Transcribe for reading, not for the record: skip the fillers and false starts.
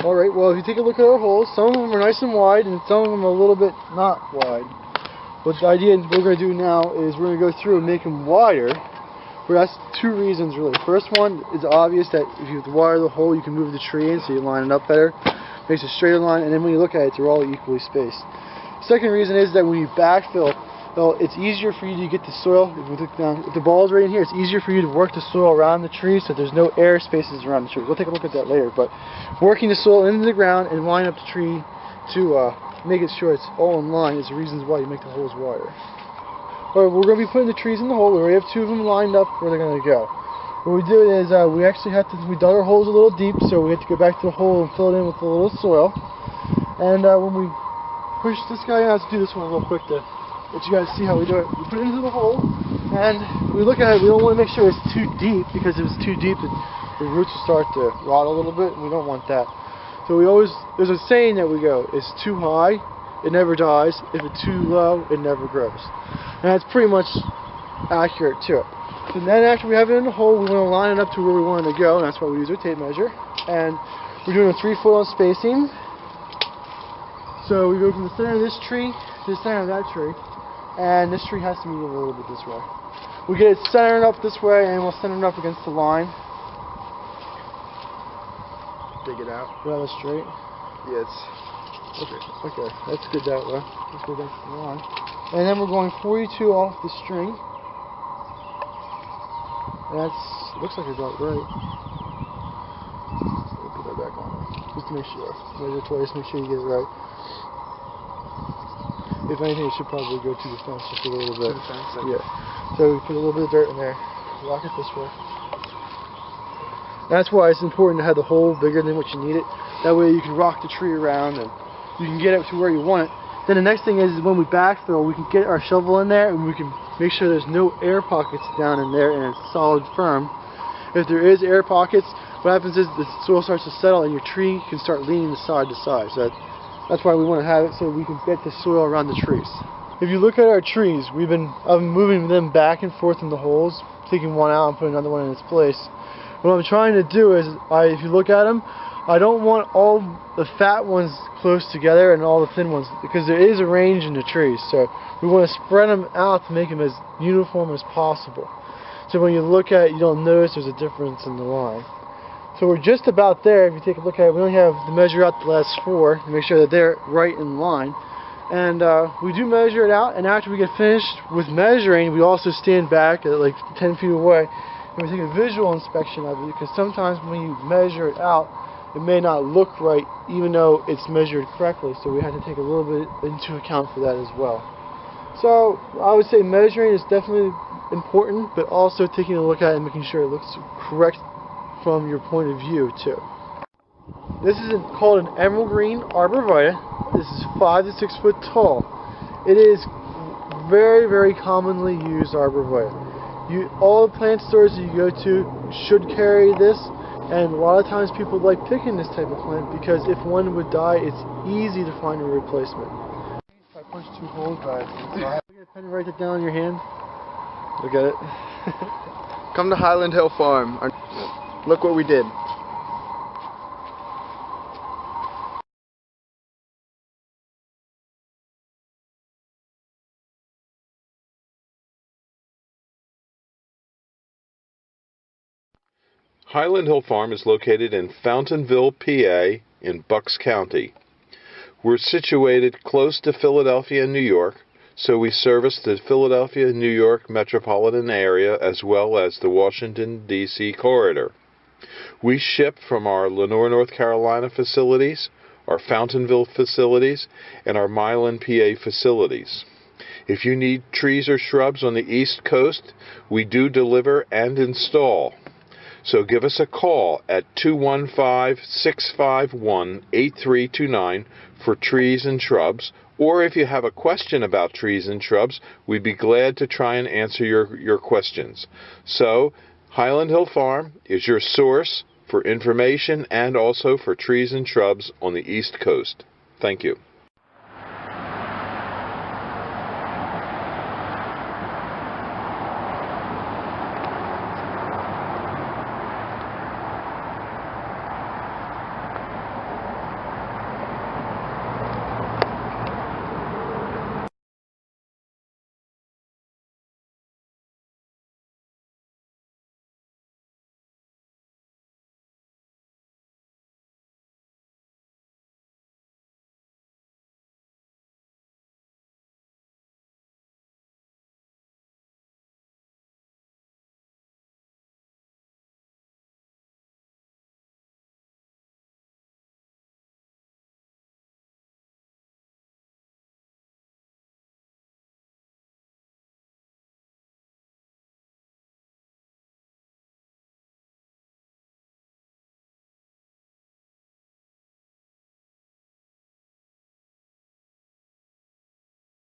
Alright, well if you take a look at our holes, some of them are nice and wide and some of them are a little bit not wide. But the idea we're going to do now is we're going to go through and make them wider. But that's two reasons really. First one is obvious that if you wire the hole you can move the tree in so you line it up better. Makes a straighter line, and then when you look at it they're all equally spaced. Second reason is that when you backfill, well, it's easier for you to get the soil. If we look down, if the ball is right in here, it's easier for you to work the soil around the tree so there's no air spaces around the tree. We'll take a look at that later. But working the soil into the ground and line up the tree to make it sure it's all in line is the reasons why you make the holes wider. Alright, we're going to be putting the trees in the hole. We already have two of them lined up where they're going to go. What we do is we actually have to, we dug our holes a little deep, so we have to go back to the hole and fill it in with a little soil. And when we push this guy in, I have to do this one real quick to let you guys see how we do it. We put it into the hole, and we look at it. We don't want to make sure it's too deep, because if it's too deep, the roots will start to rot a little bit, and we don't want that. So we always, there's a saying that we go, it's too high, it never dies. If it's too low, it never grows. And that's pretty much accurate to it. So then after we have it in the hole, we want to line it up to where we want it to go, and that's why we use our tape measure. And we're doing a 3-foot on spacing. So we go from the center of this tree to the center of that tree, and this tree has to move a little bit this way. We get it centered up this way, and we'll center it up against the line. Dig it out. Rather straight. Yeah, it's okay. That's good that way. Let's go against the line. And then we're going 42 off the string. And that's, looks like I got it right. We'll put that back on there, just to make sure. Measure twice, make sure you get it right. If anything, it should probably go to the fence just a little bit. To the fence? Yeah. So we put a little bit of dirt in there. Lock it this way. That's why it's important to have the hole bigger than what you need it. That way you can rock the tree around and you can get it to where you want it. Then the next thing is when we backfill, we can get our shovel in there and we can make sure there's no air pockets down in there and it's solid firm. If there is air pockets, what happens is the soil starts to settle and your tree can start leaning side to side. So that's why we want to have it so we can get the soil around the trees. If you look at our trees, I've been moving them back and forth in the holes, taking one out and putting another one in its place. What I'm trying to do is, if you look at them, I don't want all the fat ones close together and all the thin ones, because there is a range in the trees. So we want to spread them out to make them as uniform as possible. So when you look at it, you don't notice there's a difference in the line. So we're just about there. If you take a look at it, we only have to measure out the last 4 to make sure that they're right in line. And we do measure it out, and after we get finished with measuring, we also stand back at like 10 feet away and we take a visual inspection of it, because sometimes when you measure it out, it may not look right even though it's measured correctly, so we have to take a little bit into account for that as well. So I would say measuring is definitely important, but also taking a look at it and making sure it looks correct from your point of view too. This is called an Evergreen Arborvitae. This is 5 to 6 foot tall. It is very, very commonly used Arborvitae. All the plant stores that you go to should carry this, and a lot of times people like picking this type of plant because if one would die, it's easy to find a replacement. If I punch 2 holes by it, get a pen and write it down in your hand. Look at it. Come to Highland Hill Farm. Look what we did. Highland Hill Farm is located in Fountainville, PA, in Bucks County. We're situated close to Philadelphia and New York, so we service the Philadelphia, New York metropolitan area as well as the Washington, D.C. corridor. We ship from our Lenoir, North Carolina facilities, our Fountainville facilities, and our Milan, PA facilities. If you need trees or shrubs on the East Coast, we do deliver and install. So give us a call at 215-651-8329 for trees and shrubs, or if you have a question about trees and shrubs, we'd be glad to try and answer your questions. So Highland Hill Farm is your source for information and also for trees and shrubs on the East Coast. Thank you.